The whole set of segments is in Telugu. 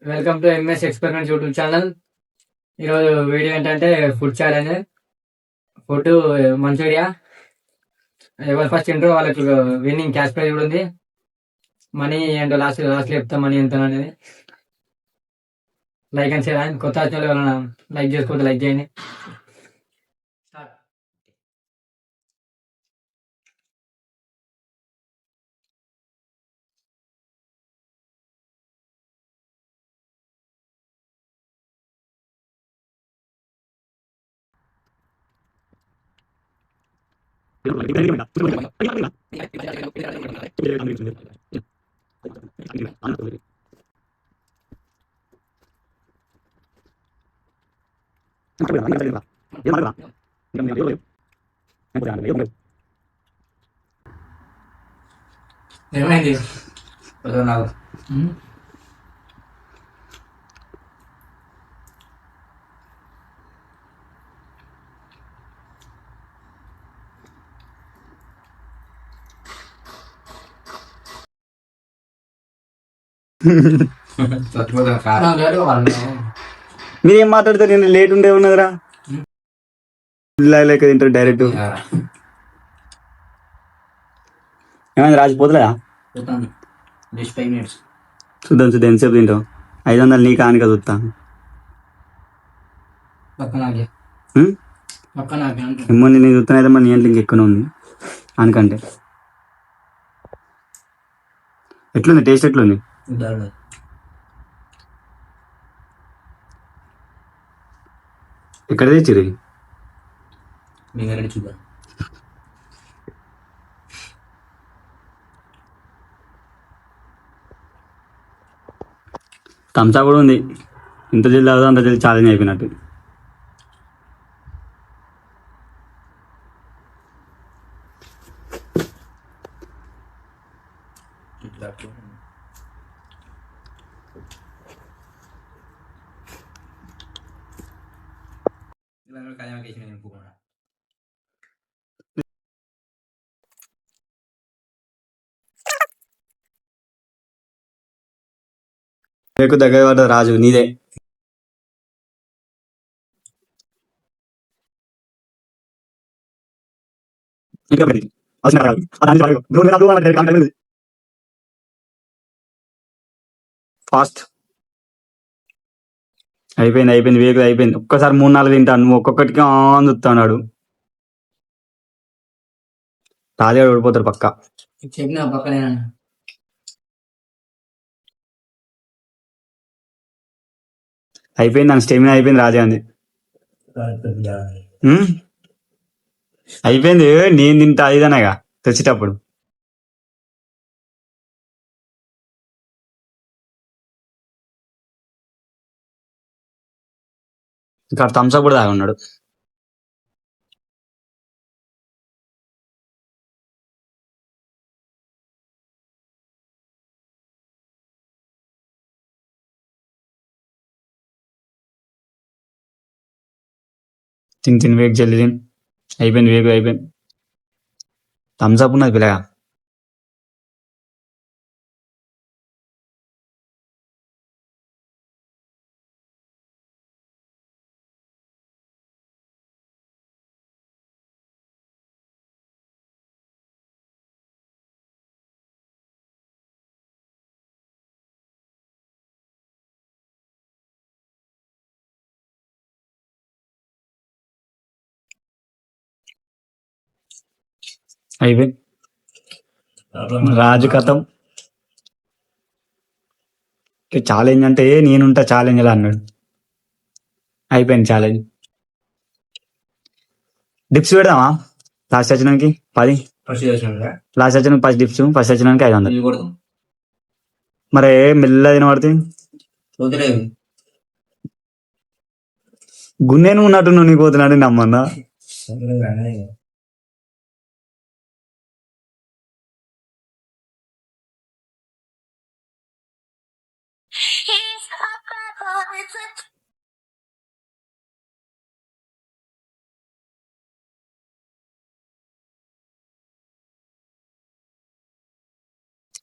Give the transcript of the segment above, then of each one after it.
Welcome to M S experiments YouTube channel. ఈరోజు వీడియో ఏంటంటే ఫుడ్ ఛాలెంజ్. Food Manchuria. ఎవరు ఫస్ట్ తింటారో వాళ్ళకి విన్నింగ్ క్యాష్ ప్రైజ్ కూడా ఉంది. మనీ ఏంటో లాస్ట్ చెప్తాం మనీ ఎంత అనేది. Like and share. కొత్త వచ్చిన ఎవరైనా లైక్ చేసుకోవద్దు, లైక్ చేయండి. ఏమైంది నాకు మీరేం మాట్లాడతారు? నేను లేట్ ఉండే ఉన్నదిరా. లేక తింటారు డైరెక్ట్. ఏమైంది రాజిపోతులేదా? చూద్దాం ఎంతసేపు తింటావు. 500 నీ కానిక చూస్తా. ఏమో నేను చూస్తానైతే మరి నీ ఇంట్లో ఇంకెక్కువ ఉంది అనుకంటే. ఎట్లుంది టేస్ట్? ఎట్లుంది? ఎక్కడ తెచ్చిరి? చూద్దాం. థమ్సా కూడా ఉంది. ఇంత జల్ది అవుతుంది అంత జల్ది ఛాలెంజ్ అయిపోయినట్టు. నీకు దగ్గర పడ్డ రాజు నీదే. ఫాస్ట్ అయిపోయింది వేగు అయిపోయింది. ఒక్కసారి 3-4 తింటాను. నువ్వు ఒక్కొక్కటికి అందుతున్నాడు. రాజుగాడు ఓడిపోతాడు పక్క. చెప్పిన పక్కనే అయిపోయింది. దాని స్టెమినా అయిపోయింది. రాజా అంది అయిపోయింది. నేను తింటా ఇదనగా తెచ్చేటప్పుడు. ఇక్కడ థమ్స్అప్ కూడా తాగి ఉన్నాడు. తిని వేగు జల్లి తిని. అయిపోయింది వేగు అయిపోయింది. థమ్స్అప్ ఉన్నది పిల్లగా. అయిపోయింది. రాజు కథం. ఛాలెంజ్ అంటే నేనుంటా ఛాలెంజ్ ఎలా అన్నాడు. అయిపోయింది ఛాలెంజ్. డిప్స్ పెడదామా? లాస్ట్ వచ్చినానికి 10. లాస్ట్ వచ్చిన 10 డిప్స్. ఫస్ట్ వచ్చినానికి 500. మరి మెల్ల తినబడుతుంది. గున్నేను ఉన్నట్టు నువ్వు పోతున్నాడు నమ్మన్నా.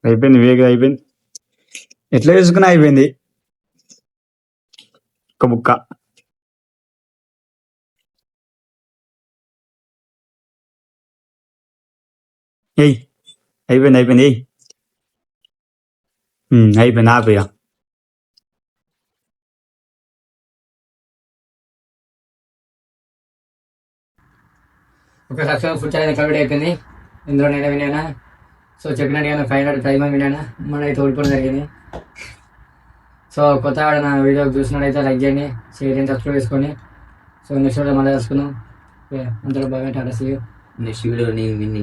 అయిపోయింది వేగ అయిపోయింది. ఎట్లా వేసుకున్నా అయిపోయింది. ఒక్క బుక్క. ఏయ్ అయిపోయింది ఏయ్ అయిపోయింది ఆపేయ. ఒక సక్సెస్ ఫుడ్ ఛాలెంజ్ కంప్లీట్ అయిపోయింది. ఇందులో నేను విన్నాను. సో చెప్పినట్టుగా 500 ప్రైజ్ మనీ విన్నాను. మన అయితే ఓడిపోవడం జరిగింది. సో కొత్త నా వీడియో చూసినట్టయితే లైక్ చేయండి, షేర్ చేయండి, సబ్స్క్రైబ్ చేసుకోండి. సో నెక్స్ట్ వీడియో మళ్ళీ చేసుకుందాం. అంతలో బాగా tata see you. Next video నేను విన్ని